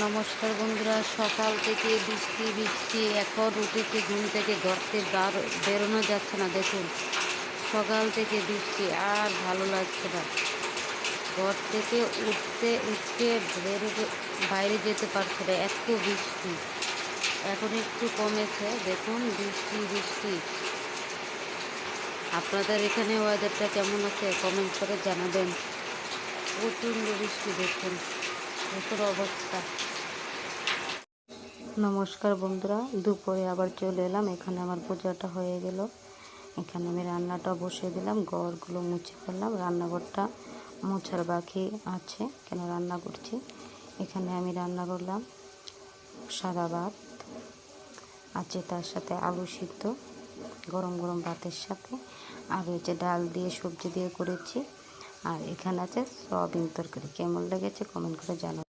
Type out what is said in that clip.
নমস্কার বন্ধুরা, সকাল থেকে বৃষ্টি বৃষ্টি এখন উঠেছে ঘুম থেকে, ঘর থেকে বেরোনো যাচ্ছে না। দেখুন, সকাল থেকে বৃষ্টি, আর ভালো লাগছে না। ঘর থেকে উঠতে বাইরে যেতে পারছে না, এত বৃষ্টি। এখন একটু কমেছে, দেখুন বৃষ্টি বৃষ্টি। আপনাদের এখানে ওয়েদারটা কেমন আছে কমেন্ট করে জানাবেন। প্রচণ্ড বৃষ্টি, দেখুন দেখুন অবস্থা। নমস্কার বন্ধুরা, দুপুরে আবার চলে এলাম। এখানে আমার পূজাটা হয়ে গেল। এখানে আমি রান্নাটা বসিয়ে দিলাম, ঘরগুলো মুছে ফেললাম। রান্নাঘরটা মোছার বাকি আছে, কেন রান্না করছি। এখানে আমি রান্না করলাম সাদা ভাত আছে, তার সাথে আলু সিদ্ধ গরম গরম ভাতের সাথে, আর হচ্ছে ডাল দিয়ে সবজি দিয়ে করেছি। আর এখানে আছে সয়াবিন তরকারি। কেমন লেগেছে কমেন্ট করে জানাবেন।